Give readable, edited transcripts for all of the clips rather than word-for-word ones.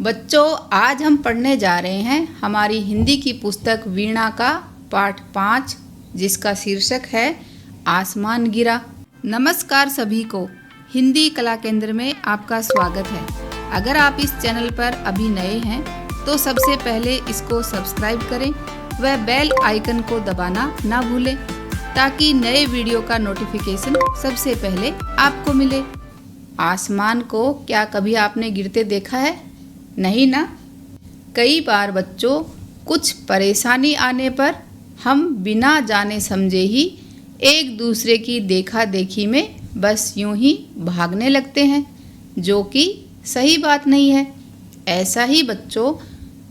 बच्चों, आज हम पढ़ने जा रहे हैं हमारी हिंदी की पुस्तक वीणा का पाठ 5, जिसका शीर्षक है आसमान गिरा। नमस्कार सभी को, हिंदी कला केंद्र में आपका स्वागत है। अगर आप इस चैनल पर अभी नए हैं तो सबसे पहले इसको सब्सक्राइब करें व बेल आइकन को दबाना ना भूलें, ताकि नए वीडियो का नोटिफिकेशन सबसे पहले आपको मिले। आसमान को क्या कभी आपने गिरते देखा है? नहीं ना। कई बार बच्चों, कुछ परेशानी आने पर हम बिना जाने समझे ही एक दूसरे की देखा देखी में बस यूं ही भागने लगते हैं, जो कि सही बात नहीं है। ऐसा ही बच्चों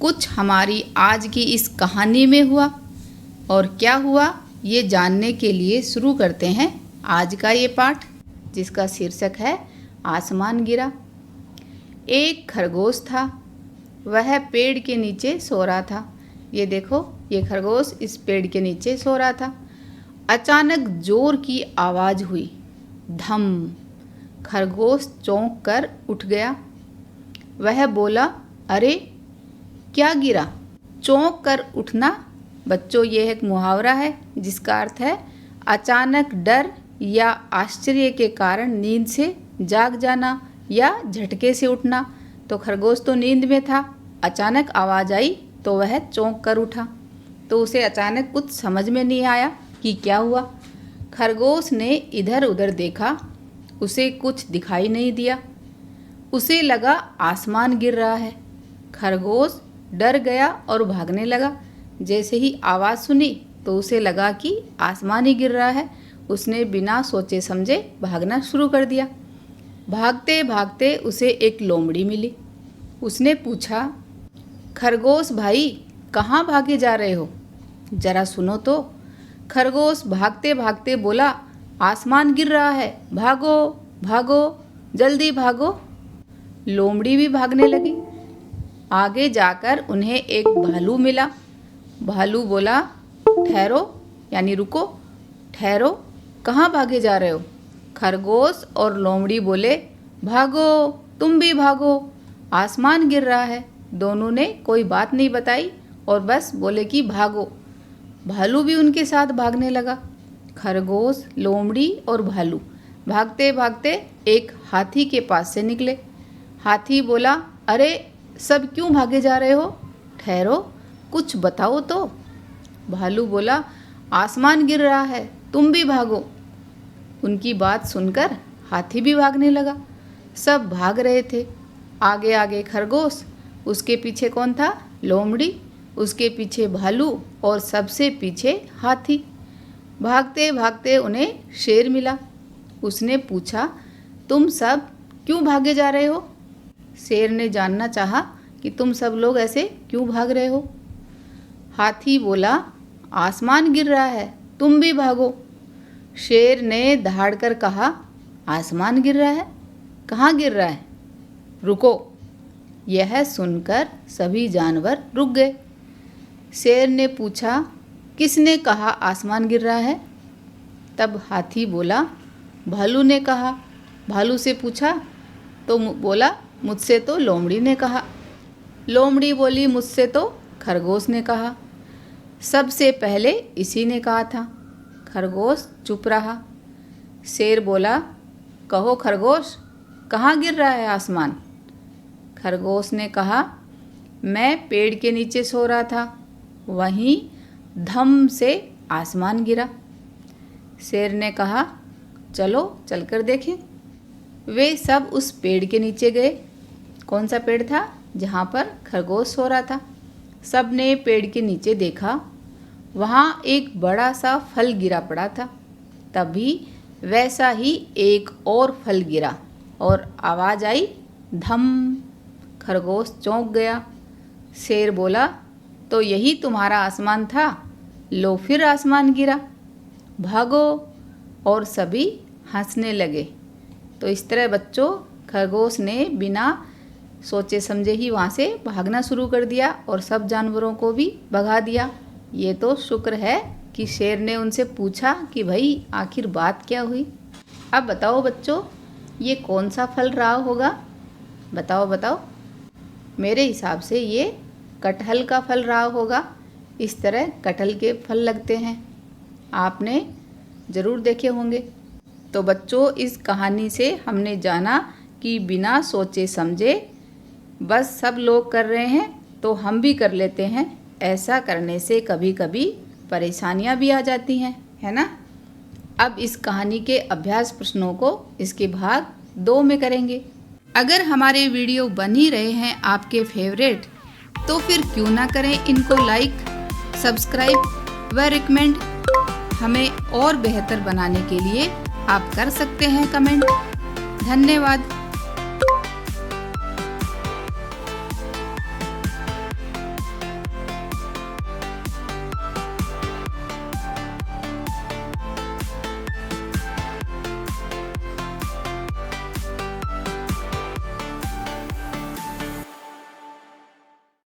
कुछ हमारी आज की इस कहानी में हुआ। और क्या हुआ ये जानने के लिए शुरू करते हैं आज का ये पाठ, जिसका शीर्षक है आसमान गिरा। एक खरगोश था, वह पेड़ के नीचे सो रहा था। ये देखो, ये खरगोश इस पेड़ के नीचे सो रहा था। अचानक जोर की आवाज़ हुई, धम। खरगोश चौंक कर उठ गया। वह बोला, अरे क्या गिरा? चौंक कर उठना बच्चों, ये एक मुहावरा है जिसका अर्थ है अचानक डर या आश्चर्य के कारण नींद से जाग जाना या झटके से उठना। तो खरगोश तो नींद में था, अचानक आवाज़ आई तो वह चौंक कर उठा। तो उसे अचानक कुछ समझ में नहीं आया कि क्या हुआ। खरगोश ने इधर उधर देखा, उसे कुछ दिखाई नहीं दिया। उसे लगा आसमान गिर रहा है। खरगोश डर गया और भागने लगा। जैसे ही आवाज़ सुनी तो उसे लगा कि आसमान ही गिर रहा है। उसने बिना सोचे समझे भागना शुरू कर दिया। भागते भागते उसे एक लोमड़ी मिली। उसने पूछा, खरगोश भाई, कहाँ भागे जा रहे हो? जरा सुनो तो। खरगोश भागते भागते बोला, आसमान गिर रहा है, भागो भागो, जल्दी भागो। लोमड़ी भी भागने लगी। आगे जाकर उन्हें एक भालू मिला। भालू बोला, ठहरो, यानी रुको, ठहरो, कहाँ भागे जा रहे हो? खरगोश और लोमड़ी बोले, भागो, तुम भी भागो, आसमान गिर रहा है। दोनों ने कोई बात नहीं बताई और बस बोले कि भागो। भालू भी उनके साथ भागने लगा। खरगोश, लोमड़ी और भालू भागते भागते एक हाथी के पास से निकले। हाथी बोला, अरे सब क्यों भागे जा रहे हो? ठहरो, कुछ बताओ तो। भालू बोला, आसमान गिर रहा है, तुम भी भागो। उनकी बात सुनकर हाथी भी भागने लगा। सब भाग रहे थे। आगे आगे खरगोश, उसके पीछे कौन था? लोमड़ी, उसके पीछे भालू और सबसे पीछे हाथी। भागते भागते उन्हें शेर मिला। उसने पूछा, तुम सब क्यों भागे जा रहे हो? शेर ने जानना चाहा कि तुम सब लोग ऐसे क्यों भाग रहे हो। हाथी बोला, आसमान गिर रहा है, तुम भी भागो। शेर ने दहाड़ कर कहा, आसमान गिर रहा है? कहाँ गिर रहा है? रुको। यह सुनकर सभी जानवर रुक गए। शेर ने पूछा, किसने कहा आसमान गिर रहा है? तब हाथी बोला, भालू ने कहा। भालू से पूछा तो बोला, मुझसे तो लोमड़ी ने कहा। लोमड़ी बोली, मुझसे तो खरगोश ने कहा। सबसे पहले इसी ने कहा था। खरगोश चुप रहा। शेर बोला, कहो खरगोश, कहाँ गिर रहा है आसमान? खरगोश ने कहा, मैं पेड़ के नीचे सो रहा था, वहीं धम से आसमान गिरा। शेर ने कहा, चलो चलकर देखें। वे सब उस पेड़ के नीचे गए। कौन सा पेड़ था? जहाँ पर खरगोश सो रहा था। सब ने पेड़ के नीचे देखा। वहाँ एक बड़ा सा फल गिरा पड़ा था। तभी वैसा ही एक और फल गिरा और आवाज़ आई, धम। खरगोश चौंक गया। शेर बोला, तो यही तुम्हारा आसमान था? लो फिर आसमान गिरा, भागो। और सभी हंसने लगे। तो इस तरह बच्चों, खरगोश ने बिना सोचे समझे ही वहाँ से भागना शुरू कर दिया और सब जानवरों को भी भगा दिया। ये तो शुक्र है कि शेर ने उनसे पूछा कि भाई आखिर बात क्या हुई। अब बताओ बच्चों, ये कौन सा फल रहा होगा? बताओ बताओ। मेरे हिसाब से ये कटहल का फल रहा होगा। इस तरह कटहल के फल लगते हैं, आपने ज़रूर देखे होंगे। तो बच्चों, इस कहानी से हमने जाना कि बिना सोचे समझे बस सब लोग कर रहे हैं तो हम भी कर लेते हैं। ऐसा करने से कभी कभी परेशानियां भी आ जाती हैं, है ना। अब इस कहानी के अभ्यास प्रश्नों को इसके भाग 2 में करेंगे। अगर हमारे वीडियो बन ही रहे हैं आपके फेवरेट, तो फिर क्यों ना करें इनको लाइक, सब्सक्राइब व रिकमेंड। हमें और बेहतर बनाने के लिए आप कर सकते हैं कमेंट। धन्यवाद।